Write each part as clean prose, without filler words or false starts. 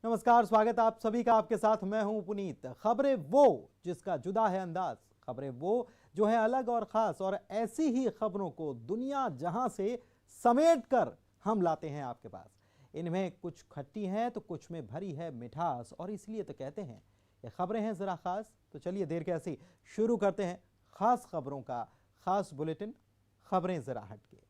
नमस्कार, स्वागत आप सभी का। आपके साथ मैं हूं पुनीत। खबरें वो जिसका जुदा है अंदाज, खबरें वो जो है अलग और खास, और ऐसी ही खबरों को दुनिया जहां से समेट कर हम लाते हैं आपके पास। इनमें कुछ खट्टी हैं तो कुछ में भरी है मिठास, और इसलिए तो कहते हैं ये खबरें हैं जरा खास। तो चलिए देर कैसी, शुरू करते हैं खास खबरों का खास बुलेटिन, खबरें जरा हटके।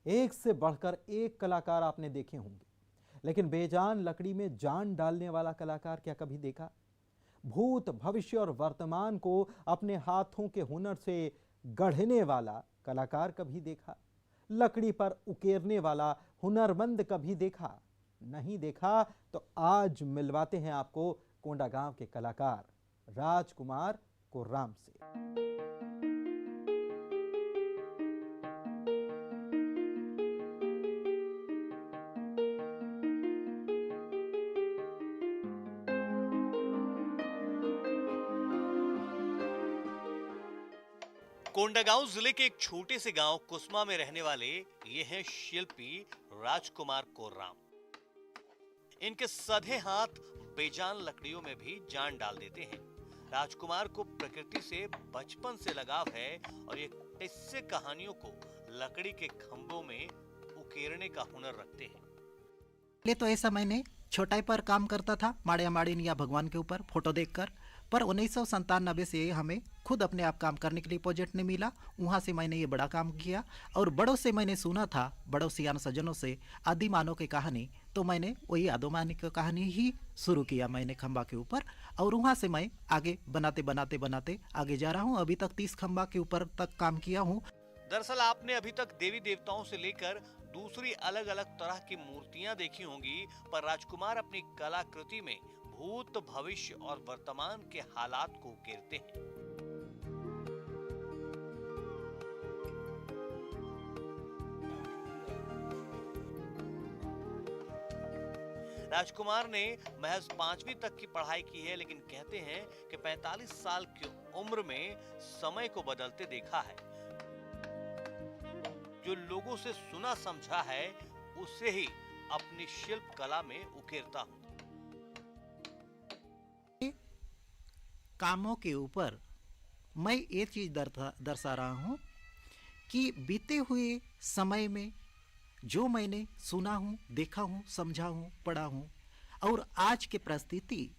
एक से बढ़कर एक कलाकार आपने देखे होंगे, लेकिन बेजान लकड़ी में जान डालने वाला कलाकार क्या कभी देखा? भूत, भविष्य और वर्तमान को अपने हाथों के हुनर से गढ़ने वाला कलाकार कभी देखा? लकड़ी पर उकेरने वाला हुनरमंद कभी देखा? नहीं देखा तो आज मिलवाते हैं आपको कोंडागांव के कलाकार राजकुमार कोर्राम से। कोंडागांव जिले के एक छोटे से गांव कुसमा में रहने वाले ये हैं शिल्पी राजकुमार कोर्राम। इनके सधे हाथ बेजान लकड़ियों में भी जान डाल देते हैं। राजकुमार को प्रकृति से बचपन से लगाव है और ये किस्से कहानियों को लकड़ी के खंभों में उकेरने का हुनर रखते हैं। पहले तो ऐसा मैंने छोटाई पर काम करता था, माड़िया माड़िन या भगवान के ऊपर फोटो देखकर, पर 1997 से हमें खुद अपने आप काम करने के लिए प्रोजेक्ट नहीं मिला। वहाँ से मैंने ये बड़ा काम किया और बड़ों से मैंने सुना था, बड़ों सियान सज्जनों से आदिमानव की कहानी, तो मैंने वही आदिमानव की कहानी ही शुरू किया मैंने खंबा के ऊपर, और वहाँ से मैं आगे बनाते बनाते बनाते आगे जा रहा हूँ। अभी तक 30 खंबा के ऊपर तक काम किया हूँ। दरअसल आपने अभी तक देवी देवताओं से लेकर दूसरी अलग अलग तरह की मूर्तियां देखी होंगी, पर राजकुमार अपनी कलाकृति में भूत, भविष्य और वर्तमान के हालात को उकेरते हैं। राजकुमार ने महज 5वीं तक की पढ़ाई की है, लेकिन कहते हैं कि 45 साल की उम्र में समय को बदलते देखा है। जो लोगों से सुना समझा है उसे ही अपनी शिल्प कला में उकेरता हूं। कामों के ऊपर मैं ये चीज दर्शा रहा हूँ कि बीते हुए समय में जो मैंने सुना हूँ, देखा हूँ, समझा हूँ, पढ़ा हूँ, और आज के परिस्थिति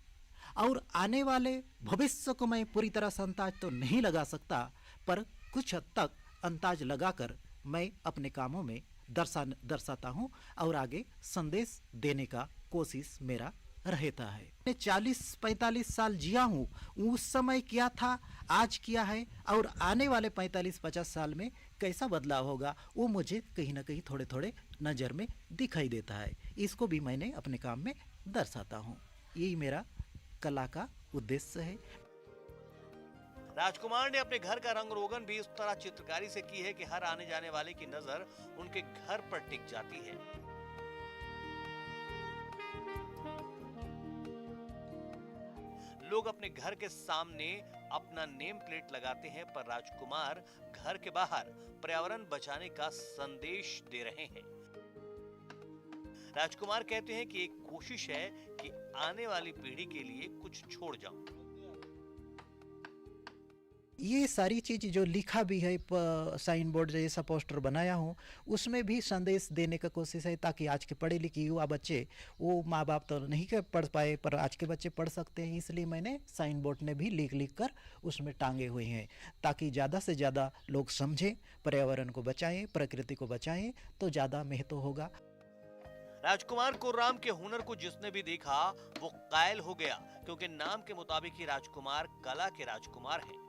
और आने वाले भविष्य को मैं पूरी तरह से अंदाज तो नहीं लगा सकता, पर कुछ हद तक अंदाज लगाकर मैं अपने कामों में दर्शाता हूँ और आगे संदेश देने का कोशिश मेरा रहता है। मैं 40-45 साल जिया हूँ, उस समय क्या था, आज क्या है, और आने वाले 45-50 साल में कैसा बदलाव होगा, वो मुझे कहीं ना कहीं थोड़े थोड़े नज़र में दिखाई देता है। इसको भी मैंने अपने काम में दर्शाता हूँ। यही मेरा कला का उद्देश्य है। राजकुमार ने अपने घर का रंग रोगन भी इस तरह चित्रकारी से की है कि हर आने जाने वाले की नजर उनके घर पर टिक जाती है। लोग अपने घर के सामने अपना नेम प्लेट लगाते हैं, पर राजकुमार घर के बाहर पर्यावरण बचाने का संदेश दे रहे हैं। राजकुमार कहते हैं कि एक कोशिश है कि आने वाली पीढ़ी के लिए कुछ छोड़ जाऊं। ये सारी चीज़ जो लिखा भी है, साइन बोर्ड जैसा पोस्टर बनाया हूँ, उसमें भी संदेश देने का कोशिश है, ताकि आज के पढ़े लिखे युवा बच्चे, वो माँ बाप तो नहीं पढ़ पाए पर आज के बच्चे पढ़ सकते हैं, इसलिए मैंने साइन बोर्ड ने भी लिख कर उसमें टांगे हुए हैं, ताकि ज़्यादा से ज़्यादा लोग समझें, पर्यावरण को बचाएं, प्रकृति को बचाएं, तो ज़्यादा महत्व होगा। राजकुमार कोर्राम के हुनर को जिसने भी देखा वो कायल हो गया, क्योंकि नाम के मुताबिक ही राजकुमार कला के राजकुमार हैं।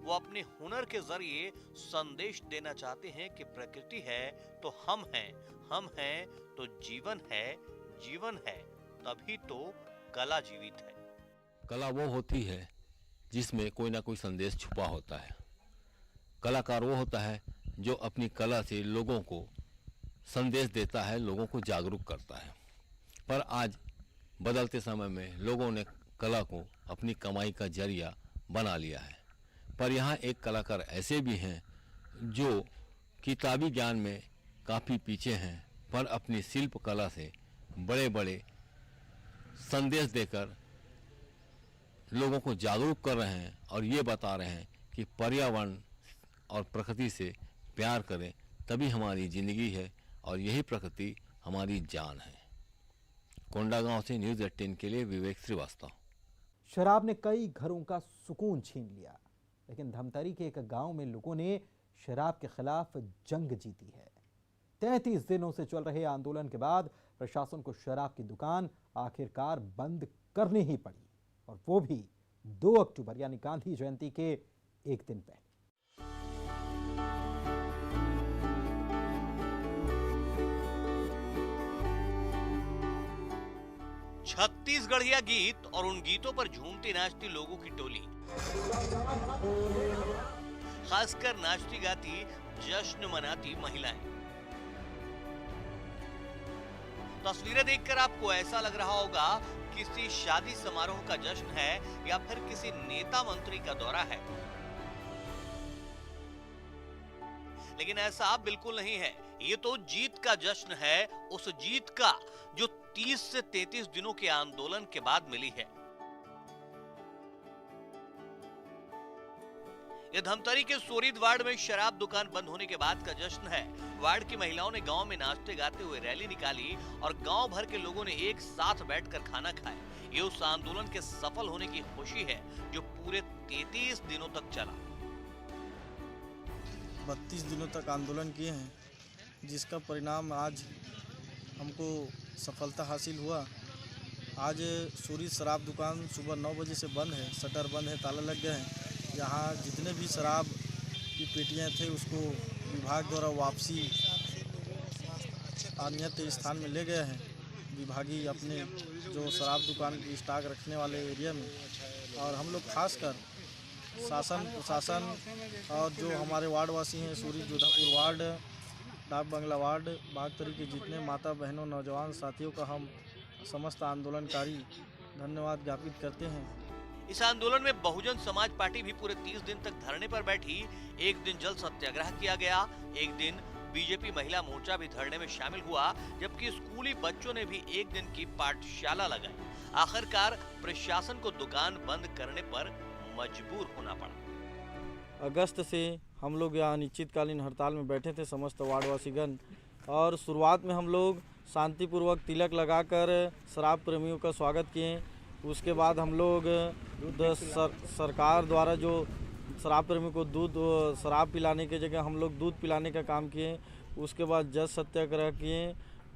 वो अपने हुनर के जरिए संदेश देना चाहते हैं कि प्रकृति है तो हम हैं तो जीवन है तभी तो कला जीवित है। कला वो होती है जिसमें कोई ना कोई संदेश छुपा होता है। कलाकार वो होता है जो अपनी कला से लोगों को संदेश देता है, लोगों को जागरूक करता है। पर आज बदलते समय में लोगों ने कला को अपनी कमाई का जरिया बना लिया है। पर यहाँ एक कलाकार ऐसे भी हैं जो किताबी ज्ञान में काफ़ी पीछे हैं, पर अपनी शिल्प कला से बड़े बड़े संदेश देकर लोगों को जागरूक कर रहे हैं और ये बता रहे हैं कि पर्यावरण और प्रकृति से प्यार करें, तभी हमारी ज़िंदगी है और यही प्रकृति हमारी जान है। कोंडागांव से न्यूज़ 18 के लिए विवेक श्रीवास्तव। शराब ने कई घरों का सुकून छीन लिया, लेकिन धमतरी के एक गांव में लोगों ने शराब के खिलाफ जंग जीती है। 33 दिनों से चल रहे आंदोलन के बाद प्रशासन को शराब की दुकान आखिरकार बंद करनी ही पड़ी, और वो भी 2 अक्टूबर यानी गांधी जयंती के एक दिन पहले। छत्तीसगढ़िया गीत और उन गीतों पर झूमती नाचती लोगों की टोली, खासकर नाचती गाती जश्न मनाती महिलाएं। तस्वीरें देखकर आपको ऐसा लग रहा होगा किसी शादी समारोह का जश्न है या फिर किसी नेता मंत्री का दौरा है, लेकिन ऐसा बिल्कुल नहीं है। ये तो जीत का जश्न है, उस जीत का जो 30 से 33 दिनों के आंदोलन के बाद मिली है। यह धमतरी के सोरीद वार्ड में शराब दुकान बंद होने के बाद का जश्न है। वार्ड की महिलाओं ने गांव में नाचते गाते हुए रैली निकाली और गांव भर के लोगों ने एक साथ बैठकर खाना खाया। ये उस आंदोलन के सफल होने की खुशी है जो पूरे 33 दिनों तक चला। 32 दिनों तक आंदोलन किए हैं, जिसका परिणाम आज हमको सफलता हासिल हुआ। आज सूरी शराब दुकान सुबह 9 बजे से बंद है, शटर बंद है, ताला लग गए हैं। यहाँ जितने भी शराब की पेटियाँ थे उसको विभाग द्वारा वापसी अन्यत्र स्थान में ले गए हैं। विभागीय अपने जो शराब दुकान की स्टॉक रखने वाले एरिया में, और हम लोग खासकर शासन प्रशासन और जो हमारे वार्डवासी हैं, सूरी जोधापुर वार्ड, डाक बंगला वार्ड, बागतरी के जितने माता बहनों नौजवान साथियों का हम समस्त आंदोलनकारी धन्यवाद ज्ञापित करते हैं। इस आंदोलन में बहुजन समाज पार्टी भी पूरे 30 दिन तक धरने पर बैठी। एक दिन जल सत्याग्रह किया गया, एक दिन बीजेपी महिला मोर्चा भी धरने में शामिल हुआ, जबकि स्कूली बच्चों ने भी एक दिन की पाठशाला लगाई। आखिरकार प्रशासन को दुकान बंद करने पर मजबूर होना पड़ा। अगस्त से हम लोग यहाँ अनिश्चितकालीन हड़ताल में बैठे थे समस्त वार्डवासीगण, और शुरुआत में हम लोग शांतिपूर्वक तिलक लगाकर शराब प्रेमियों का स्वागत किए। उसके बाद हम लोग सरकार द्वारा जो शराब प्रेमी को शराब पिलाने की जगह हम लोग दूध पिलाने का काम किए। उसके बाद जल सत्याग्रह किए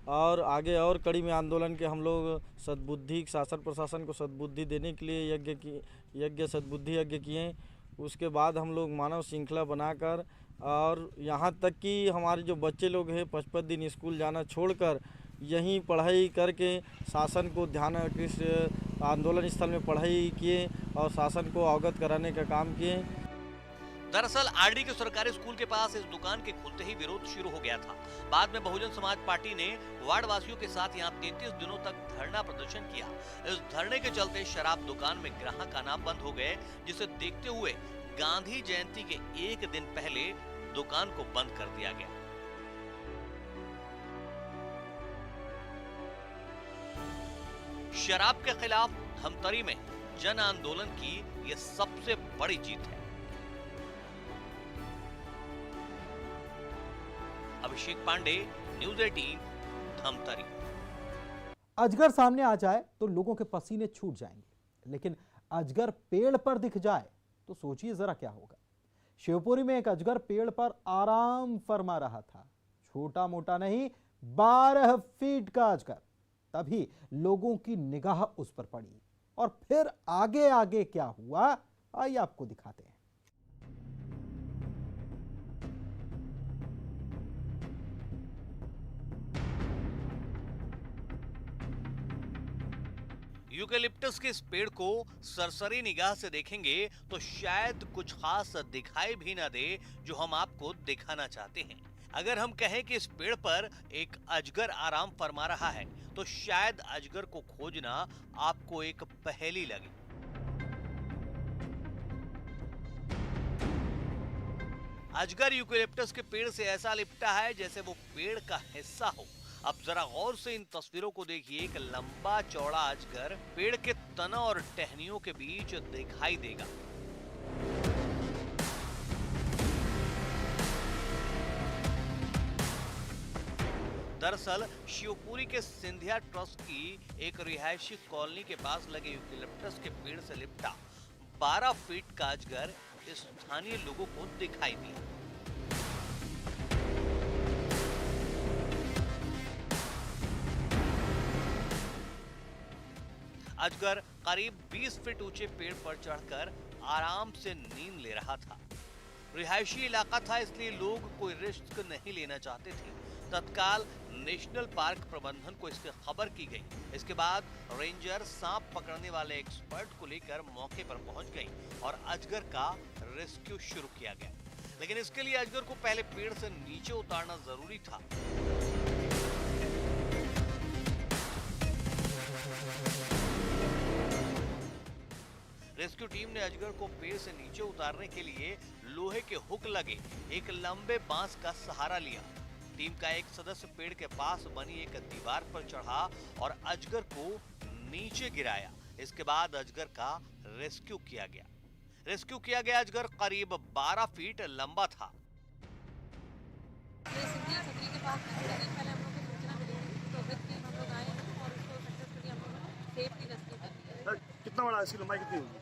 और आगे और कड़ी में आंदोलन के हम लोग सद्बुद्धि शासन प्रशासन को सद्बुद्धि देने के लिए यज्ञ सद्बुद्धि यज्ञ किए। उसके बाद हम लोग मानव श्रृंखला बनाकर, और यहाँ तक कि हमारे जो बच्चे लोग हैं 55 दिन स्कूल जाना छोड़कर यहीं पढ़ाई करके शासन को ध्यान आंदोलन स्थल में पढ़ाई किए और शासन को अवगत कराने का काम किए। दरअसल आरडी के सरकारी स्कूल के पास इस दुकान के खुलते ही विरोध शुरू हो गया था। बाद में बहुजन समाज पार्टी ने वार्ड वासियों के साथ यहाँ 33 दिनों तक धरना प्रदर्शन किया। इस धरने के चलते शराब दुकान में ग्राहक आना बंद हो गए, जिसे देखते हुए गांधी जयंती के एक दिन पहले दुकान को बंद कर दिया गया। शराब के खिलाफ धमतरी में जन आंदोलन की यह सबसे बड़ी जीत है। अभिषेक पांडे, न्यूज़ 18, धमतरी। अजगर सामने आ जाए तो लोगों के पसीने छूट जाएंगे, लेकिन अजगर पेड़ पर दिख जाए तो सोचिए जरा क्या होगा। शिवपुरी में एक अजगर पेड़ पर आराम फरमा रहा था। छोटा मोटा नहीं, 12 फीट का अजगर। तभी लोगों की निगाह उस पर पड़ी, और फिर आगे आगे क्या हुआ आइए आपको दिखाते हैं। यूकेलिप्टस के इस पेड़ को सरसरी निगाह से देखेंगे तो शायद कुछ खास दिखाई भी ना दे जो हम आपको दिखाना चाहते हैं। अगर हम कहें कि इस पेड़ पर एक अजगर आराम फरमा रहा है तो शायद अजगर को खोजना आपको एक पहेली लगे। अजगर यूकेलिप्टस के पेड़ से ऐसा लिपटा है जैसे वो पेड़ का हिस्सा हो। अब जरा गौर से इन तस्वीरों को देखिए। एक लंबा चौड़ा अजगर पेड़ के तना और टहनियों के बीच दिखाई देगा। दरअसल शिवपुरी के सिंधिया ट्रस्ट की एक रिहायशी कॉलोनी के पास लगे यूकेलिप्टस के पेड़ से लिपटा 12 फीट का अजगर स्थानीय लोगों को दिखाई दिया। अजगर करीब 20 फीट ऊंचे पेड़ पर चढ़कर आराम से नींद ले रहा था। रिहायशी इलाका था, इसलिए लोग कोई रिस्क नहीं लेना चाहते थे। तत्काल नेशनल पार्क प्रबंधन को इसकी खबर की गई। इसके बाद रेंजर सांप पकड़ने वाले एक्सपर्ट को लेकर मौके पर पहुंच गई और अजगर का रेस्क्यू शुरू किया गया। लेकिन इसके लिए अजगर को पहले पेड़ से नीचे उतारना जरूरी था। रेस्क्यू टीम ने अजगर को पेड़ से नीचे उतारने के लिए लोहे के हुक लगे एक लंबे बांस का सहारा लिया। टीम का एक सदस्य पेड़ के पास बनी एक दीवार पर चढ़ा और अजगर को नीचे गिराया। इसके बाद अजगर का रेस्क्यू किया गया। अजगर करीब 12 फीट लंबा था। ये सिंधिया छतरी के पास थोड़े दिन पहले हम लोग को सूचना मिली थी, तो विद टीम हम लोग आए हैं और उसको सक्सेसफुली हम लोगों ने सेफली रेस्क्यू कर लिया। कितना बड़ा है? इसकी लंबाई कितनी होगी?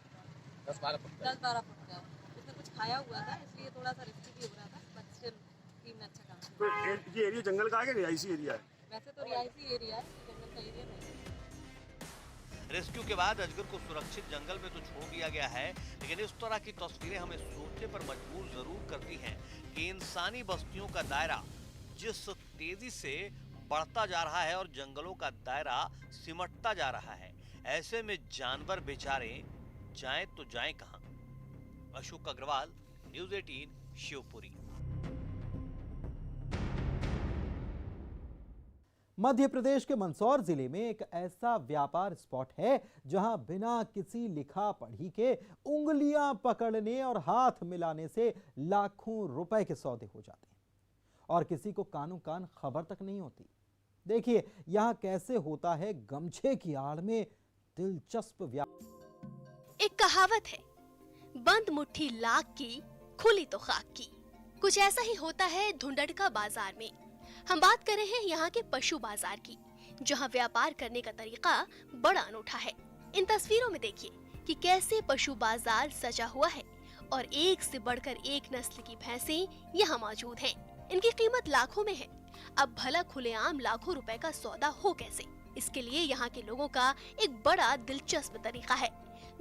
10-12 फुट का। इसमें कुछ खाया हुआ था, इसलिए थोड़ा सा रिस्की भी हो रहा था, बट स्टिल टीम ने अच्छा काम किया। तो ये एरिया जंगल का है कि रिहायशी एरिया है? वैसे तो रिहायशी एरिया है, जंगल का एरिया नहीं है। रेस्क्यू के बाद अजगर को सुरक्षित जंगल में तो छोड़ दिया गया है, लेकिन इस तरह की तस्वीरें हमें सोचने पर मजबूर जरूर करती हैं कि इंसानी बस्तियों का दायरा जिस तेजी से बढ़ता जा रहा है और जंगलों का दायरा सिमटता जा रहा है, ऐसे में जानवर बेचारे जाएं तो जाएं कहां। अशोक अग्रवाल, न्यूज़ 18 शिवपुरी। मध्य प्रदेश के मंदसौर जिले में एक ऐसा व्यापार स्पॉट है जहां बिना किसी लिखा पढ़ी के उंगलियां पकड़ने और हाथ मिलाने से लाखों रुपए के सौदे हो जाते हैं और किसी को कानो कान खबर तक नहीं होती। देखिए यहां कैसे होता है गमछे की आड़ में दिलचस्प व्यापार। एक कहावत है, बंद मुट्ठी लाख की, खुली तो खाक की। कुछ ऐसा ही होता है धुंडड़का बाजार में। हम बात कर रहे हैं यहाँ के पशु बाजार की, जहाँ व्यापार करने का तरीका बड़ा अनूठा है। इन तस्वीरों में देखिए कि कैसे पशु बाजार सजा हुआ है और एक से बढ़कर एक नस्ल की भैंसें यहाँ मौजूद हैं। इनकी कीमत लाखों में है। अब भला खुलेआम लाखों रुपए का सौदा हो कैसे? इसके लिए यहाँ के लोगों का एक बड़ा दिलचस्प तरीका है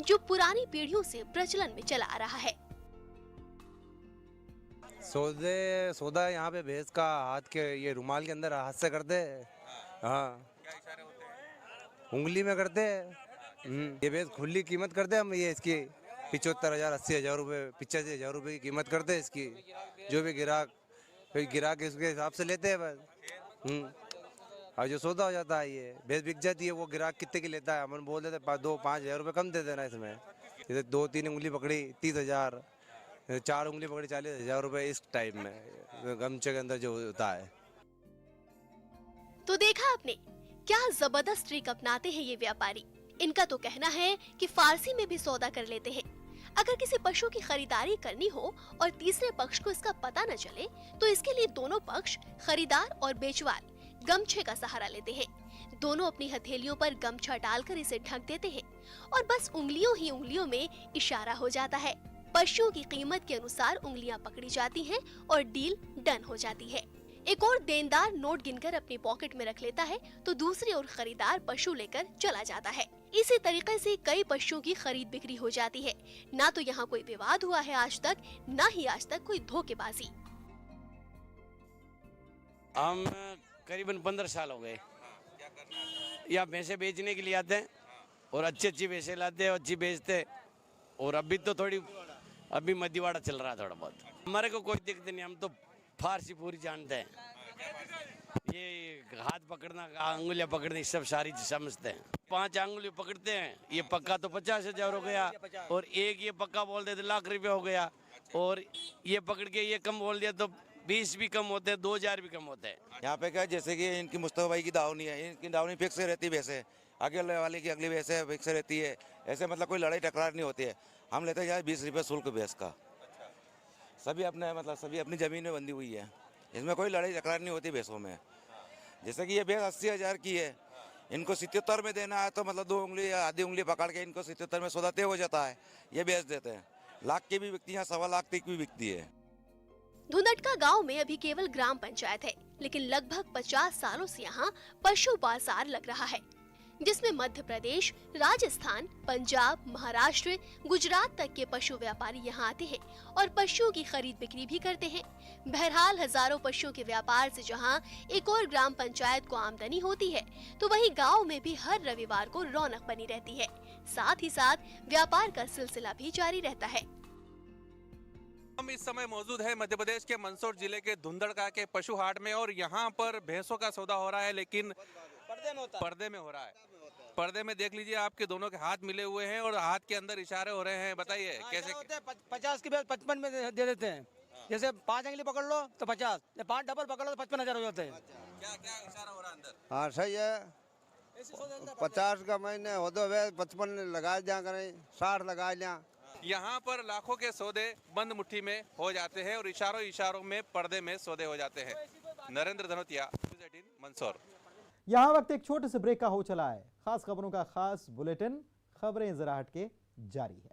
जो पुरानी पीढ़ियों से प्रचलन में चला आ रहा है। सौदा यहाँ पे भैंस का हाथ के ये रुमाल के अंदर हाथ से करते हैं। हाँ, उंगली में करते हैं। ये भैंस खुली कीमत करते हैं हम। ये इसकी 75,000 80,000 रुपये 85,000 रुपये की कीमत करते हैं इसकी। जो भी गिराक इसके हिसाब से लेते हैं बस। और जो सौदा हो जाता है ये भैंस बिक जाती है। वो गिराक कितने की लेता है हम बोल देते 2-5 हज़ार रुपये कम दे देना इसमें। जैसे 2-3 उंगली पकड़ी 30,000, 4 उंगली पकड़ी 40,000 रुपये, इस टाइप में गमछे के अंदर जो होता है। तो देखा आपने क्या जबरदस्त ट्रिक अपनाते हैं ये व्यापारी। इनका तो कहना है कि फारसी में भी सौदा कर लेते हैं। अगर किसी पशु की खरीदारी करनी हो और तीसरे पक्ष को इसका पता न चले तो इसके लिए दोनों पक्ष, खरीदार और बेचवार, गमछे का सहारा लेते हैं। दोनों अपनी हथेलियों पर गमछा डालकर इसे ढक देते हैं और बस उंगलियों ही उंगलियों में इशारा हो जाता है। पशुओं की कीमत के अनुसार उंगलियां पकड़ी जाती हैं और डील डन हो जाती है। एक और देनदार नोट गिनकर अपनी पॉकेट में रख लेता है तो दूसरी ओर खरीदार पशु लेकर चला जाता है। इसी तरीके से कई पशुओं की खरीद बिक्री हो जाती है। ना तो यहाँ कोई विवाद हुआ है आज तक, ना ही आज तक कोई धोखेबाजी। हम करीबन 15 साल हो गए या भैंसे बेचने के लिए आते हैं और अच्छी भैंसे लाते हैं, अच्छी बेचते। और अभी तो अभी मध्यवाड़ा चल रहा है थोड़ा बहुत। हमारे को कोई दिक्कत नहीं, हम तो फारसी पूरी जानते हैं। ये हाथ पकड़ना, अंगुलियां पकड़नी सब सारी समझते हैं। 5 अंगुली पकड़ते हैं, ये पक्का तो 50,000 हो गया, और एक ये पक्का बोल देते लाख रुपए हो गया, और ये पकड़ के ये कम बोल दिया तो 20 भी कम होते हैं, 2,000 भी कम होते हैं। यहाँ पे क्या जैसे कि इनकी मुस्तफा भाई की दावनी है, इनकी दावनी फिक्स रहती है, वैसे अगले वाले की अगली वैसे फिक्स रहती है, ऐसे मतलब कोई लड़ाई टकरार नहीं होती है। हम लेते हैं 20 रुपये शुल्क भैंस का, सभी अपने मतलब सभी अपनी ज़मीन में बंधी हुई है, इसमें कोई लड़ाई टकरार नहीं होती भैंसों में। जैसे कि ये भैंस 80,000 की है, इनको 77 में देना है तो मतलब 2 उंगली या आधी उंगली पकड़ के इनको 77 में सौदा तय हो जाता है, ये बेच देते हैं। लाख की भी बिकती है, 1.25 लाख तक भी बिकती है। धुंधटका गांव में अभी केवल ग्राम पंचायत है, लेकिन लगभग 50 सालों से यहाँ पशु बाजार लग रहा है, जिसमें मध्य प्रदेश, राजस्थान, पंजाब, महाराष्ट्र, गुजरात तक के पशु व्यापारी यहाँ आते हैं और पशुओं की खरीद बिक्री भी करते हैं। बहरहाल हजारों पशुओं के व्यापार से जहाँ एक और ग्राम पंचायत को आमदनी होती है, तो वहीं गांव में भी हर रविवार को रौनक बनी रहती है। साथ ही साथ व्यापार का सिलसिला भी जारी रहता है। हम इस समय मौजूद है मध्य प्रदेश के मंदसौर जिले के धुंधड़का के पशु हाट में, और यहाँ पर भैंसों का सौदा हो रहा है, लेकिन पर्दे में हो रहा है। पर्दे में देख लीजिए, आपके दोनों के हाथ मिले हुए हैं और हाथ के अंदर इशारे हो रहे हैं। बताइए कैसे? 50 की भैंस 55 में दे देते हैं। जैसे 5 अंगली पकड़ लो तो 50, 5 डबल पकड़ लो तो 55,000 हो जाते हैं। क्या क्या इशारा हो रहा है अंदर? हाँ सही है, 50 का महीने हो दो 55 लगा दिया करें, 60 लगा लिया। यहाँ पर लाखों के सौदे बंद मुट्ठी में हो जाते हैं और इशारों में पर्दे में सौदे हो जाते हैं। नरेंद्र धनोतिया, न्यूज़ 18 मंदसौर। यहाँ वक्त एक छोटे से ब्रेक का हो चला है। खास खबरों का खास बुलेटिन खबरें जरा हट के जारी है।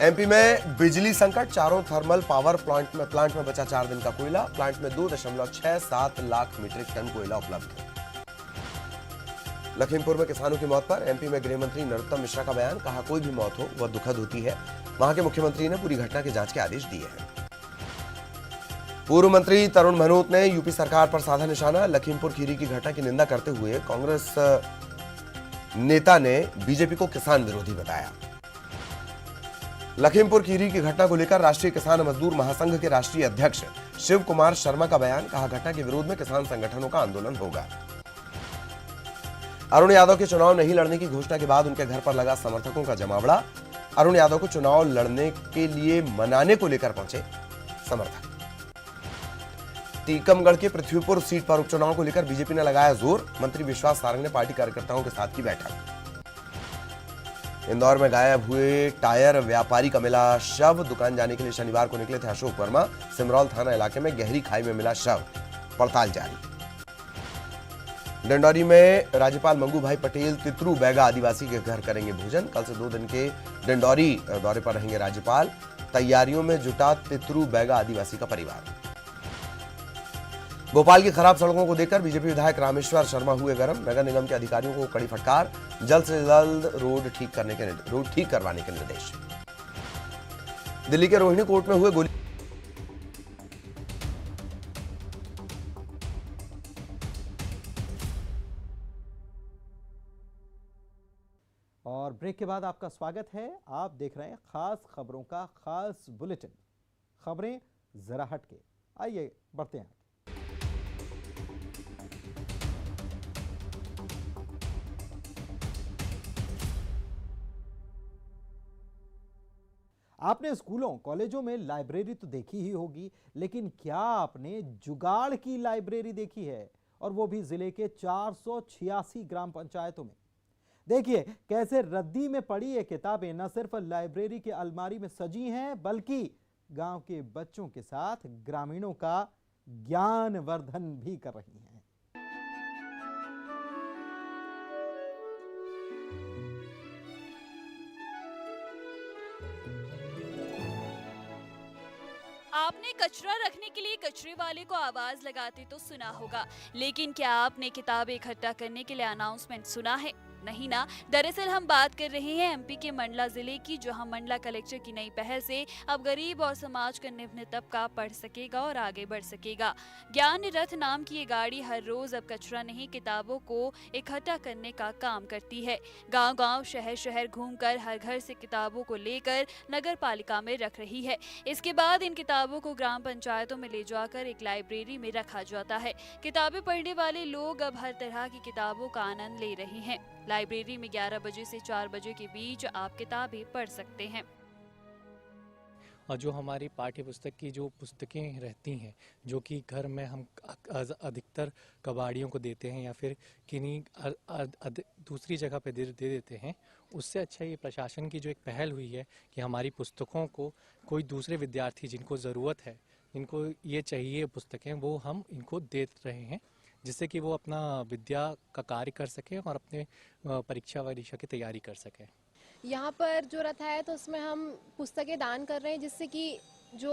एमपी में बिजली संकट, चारों थर्मल पावर प्लांट में बचा 4 दिन का कोयला। प्लांट में 2.67 लाख मीट्रिक टन कोयला उपलब्ध है। लखीमपुर में किसानों की मौत पर एमपी में गृह मंत्री नरोत्तम मिश्रा का बयान, कहा कोई भी मौत हो वह दुखद होती है। वहां के मुख्यमंत्री ने पूरी घटना की जांच के आदेश दिए हैं। पूर्व मंत्री तरुण भनोत ने यूपी सरकार पर साधा निशाना। लखीमपुर खीरी की घटना की निंदा करते हुए कांग्रेस नेता ने बीजेपी को किसान विरोधी बताया। लखीमपुर खीरी की घटना को लेकर राष्ट्रीय किसान मजदूर महासंघ के राष्ट्रीय अध्यक्ष शिव कुमार शर्मा का बयान, कहा घटना के विरोध में किसान संगठनों का आंदोलन होगा। अरुण यादव के चुनाव नहीं लड़ने की घोषणा के बाद उनके घर पर लगा समर्थकों का जमावड़ा। अरुण यादव को चुनाव लड़ने के लिए मनाने को लेकर पहुंचे समर्थक। टीकमगढ़ के पृथ्वीपुर सीट पर उपचुनाव को लेकर बीजेपी ने लगाया जोर। मंत्री विश्वास सारंग ने पार्टी कार्यकर्ताओं के साथ की बैठक। इंदौर में गायब हुए टायर व्यापारी का मिला शव। दुकान जाने के लिए शनिवार को निकले थे अशोक वर्मा। सिमरौल थाना इलाके में गहरी खाई में मिला शव, पड़ताल जारी। डिंडौरी में राज्यपाल मंगू भाई पटेल तितरू बैगा आदिवासी के घर करेंगे भोजन। कल से 2 दिन के डिंडौरी दौरे पर रहेंगे राज्यपाल। तैयारियों में जुटा तितरू बैगा आदिवासी का परिवार। भोपाल की खराब सड़कों को देखकर बीजेपी विधायक रामेश्वर शर्मा हुए गरम। नगर निगम के अधिकारियों को कड़ी फटकार, जल्द से जल्द रोड ठीक करवाने के निर्देश। दिल्ली के रोहिणी कोर्ट में हुए गोली और ब्रेक के बाद आपका स्वागत है। आप देख रहे हैं खास खबरों का खास बुलेटिन खबरें जरा हट के। आइए बढ़ते हैं। आपने स्कूलों कॉलेजों में लाइब्रेरी तो देखी ही होगी, लेकिन क्या आपने जुगाड़ की लाइब्रेरी देखी है? और वो भी जिले के 486 ग्राम पंचायतों में। देखिए कैसे रद्दी में पड़ी ये किताबें न सिर्फ लाइब्रेरी के अलमारी में सजी हैं, बल्कि गांव के बच्चों के साथ ग्रामीणों का ज्ञान वर्धन भी कर रही हैं। आपने कचरा रखने के लिए कचरे वाले को आवाज लगाते तो सुना होगा, लेकिन क्या आपने किताबें इकट्ठा करने के लिए अनाउंसमेंट सुना है? नहीं ना, दरअसल हम बात कर रहे हैं एमपी के मंडला जिले की, जहां मंडला कलेक्टर की नई पहल से अब गरीब और समाज का निम्न तबका पढ़ सकेगा और आगे बढ़ सकेगा। ज्ञान रथ नाम की ये गाड़ी हर रोज अब कचरा नहीं, किताबों को इकट्ठा करने का काम करती है। गांव-गांव, शहर-शहर घूमकर हर घर से किताबों को लेकर नगर पालिका में रख रही है। इसके बाद इन किताबों को ग्राम पंचायतों में ले जाकर एक लाइब्रेरी में रखा जाता है। किताबें पढ़ने वाले लोग अब हर तरह की किताबों का आनंद ले रहे हैं। लाइब्रेरी में 11 बजे से 4 बजे के बीच आप किताबें पढ़ सकते हैं। और जो हमारी पाठ्य पुस्तक की जो पुस्तकें रहती हैं, जो कि घर में हम अधिकतर कबाड़ियों को देते हैं या फिर किन्हीं दूसरी जगह पे दे देते हैं, उससे अच्छा ये प्रशासन की जो एक पहल हुई है कि हमारी पुस्तकों को कोई दूसरे विद्यार्थी जिनको ज़रूरत है, जिनको ये चाहिए पुस्तकें, वो हम इनको दे रहे हैं, जिससे कि वो अपना विद्या का कार्य कर सकें और अपने परीक्षा की तैयारी कर सकें। यहाँ पर जो रथ है तो उसमें हम पुस्तकें दान कर रहे हैं, जिससे कि जो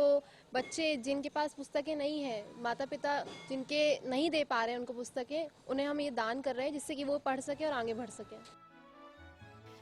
बच्चे जिनके पास पुस्तकें नहीं है, माता पिता जिनके नहीं दे पा रहे हैं उनको पुस्तकें, उन्हें हम ये दान कर रहे हैं, जिससे कि वो पढ़ सके और आगे बढ़ सके।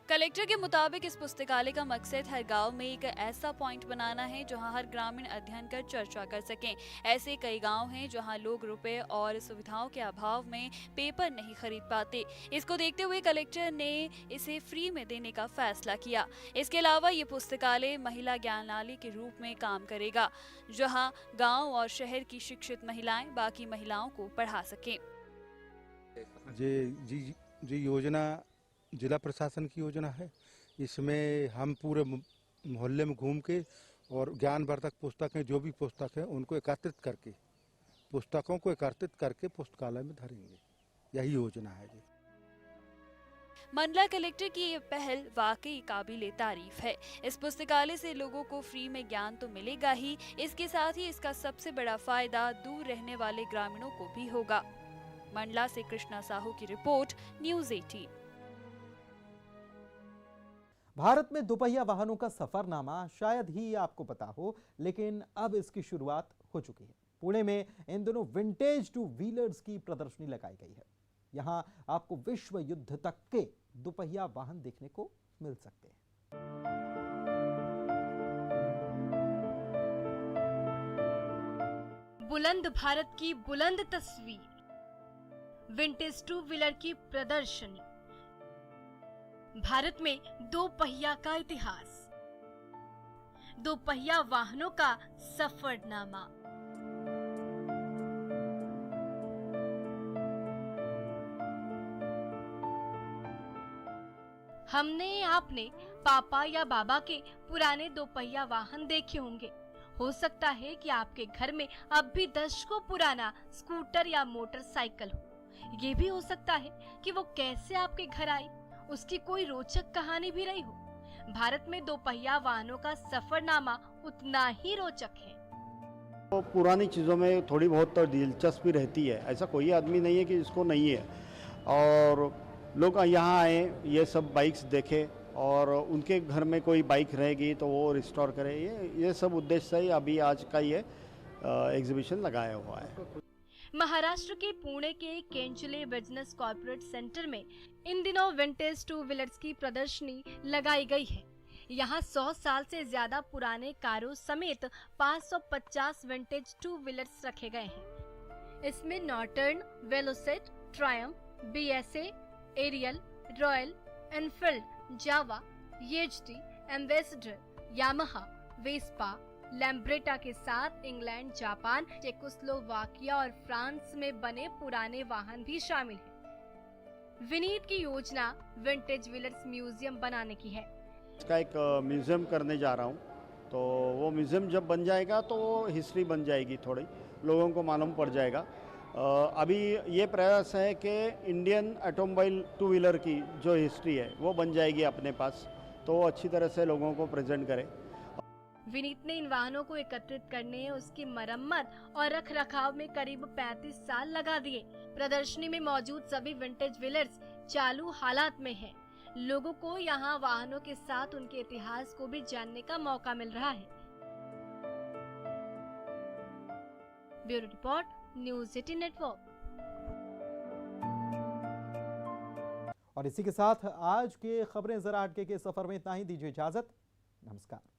कलेक्टर के मुताबिक इस पुस्तकालय का मकसद हर गांव में एक ऐसा पॉइंट बनाना है जहां हर ग्रामीण अध्ययन कर चर्चा कर सकें। ऐसे कई गांव हैं जहां लोग रुपए और सुविधाओं के अभाव में पेपर नहीं खरीद पाते। इसको देखते हुए कलेक्टर ने इसे फ्री में देने का फैसला किया। इसके अलावा ये पुस्तकालय महिला ज्ञानालय के रूप में काम करेगा, जहाँ गाँव और शहर की शिक्षित महिलाएं बाकी महिलाओं को पढ़ा सकें। जी योजना जिला प्रशासन की योजना है। इसमें हम पूरे मोहल्ले में घूम के और ज्ञानवर्धक पुस्तकें, जो भी पुस्तक हैं, उनको एकत्रित करके, पुस्तकों को एकत्रित करके पुस्तकालय में धरेंगे। यही योजना है जी। मंडला कलेक्टर की ये पहल वाकई काबिले तारीफ है। इस पुस्तकालय से लोगों को फ्री में ज्ञान तो मिलेगा ही, इसके साथ ही इसका सबसे बड़ा फायदा दूर रहने वाले ग्रामीणों को भी होगा। मंडला से कृष्णा साहू की रिपोर्ट, न्यूज़ 18। भारत में दोपहिया वाहनों का सफरनामा शायद ही आपको पता हो, लेकिन अब इसकी शुरुआत हो चुकी है। पुणे में इन दिनों विंटेज टू व्हीलर्स की प्रदर्शनी लगाई गई है। यहां आपको विश्व युद्ध तक के दोपहिया वाहन देखने को मिल सकते हैं। बुलंद भारत की बुलंद तस्वीर, विंटेज टू व्हीलर की प्रदर्शनी, भारत में दो पहिया का इतिहास, दो पहिया वाहनों का सफरनामा। हमने आपने पापा या बाबा के पुराने दो पहिया वाहन देखे होंगे। हो सकता है कि आपके घर में अब भी दशकों पुराना स्कूटर या मोटरसाइकिल हो। ये भी हो सकता है कि वो कैसे आपके घर आई, उसकी कोई रोचक कहानी भी रही हो। भारत में दो पहिया वाहनों का सफरनामा उतना ही रोचक है। तो पुरानी चीज़ों में थोड़ी बहुत तो दिलचस्पी रहती है, ऐसा कोई आदमी नहीं है कि जिसको नहीं है। और लोग यहाँ आए, ये सब बाइक्स देखे और उनके घर में कोई बाइक रहेगी तो वो रिस्टोर करे, ये सब उद्देश्य से ही अभी आज का ये एग्जीबिशन लगाया हुआ है। महाराष्ट्र के पुणे के केंचले बिजनेस कॉर्पोरेट सेंटर में इन दिनों विंटेज टू व्हीलर्स की प्रदर्शनी लगाई गई है। यहाँ 100 साल से ज्यादा पुराने कारों समेत 550 विंटेज टू व्हीलर्स रखे गए हैं। इसमें Norton, Velocity, Triumph, BSA, Ariel, Royal Enfield, Jawa, Yezdi, Ambassador, Yamaha, Vespa, Lambretta के साथ इंग्लैंड, जापान, चेकोस्लोवाकिया और फ्रांस में बने पुराने वाहन भी शामिल हैं। विनीत की योजना विंटेज व्हीलर्स म्यूजियम बनाने की है। इसका एक म्यूजियम करने जा रहा हूँ, तो वो म्यूजियम जब बन जाएगा तो हिस्ट्री बन जाएगी, थोड़ी लोगों को मालूम पड़ जाएगा। अभी ये प्रयास है कि इंडियन ऑटोमोबाइल टू व्हीलर की जो हिस्ट्री है वो बन जाएगी अपने पास, तो अच्छी तरह से लोगों को प्रेजेंट करें। विनीत ने इन वाहनों को एकत्रित करने, उसकी मरम्मत और रख रखाव में करीब 35 साल लगा दिए। प्रदर्शनी में मौजूद सभी विंटेज व्हीलर्स चालू हालात में हैं। लोगों को यहाँ वाहनों के साथ उनके इतिहास को भी जानने का मौका मिल रहा है। Bureau report, news 18 network. और इसी के साथ आज के खबरें जरा हटके के सफर में इतना ही। दीजिए इजाजत, नमस्कार।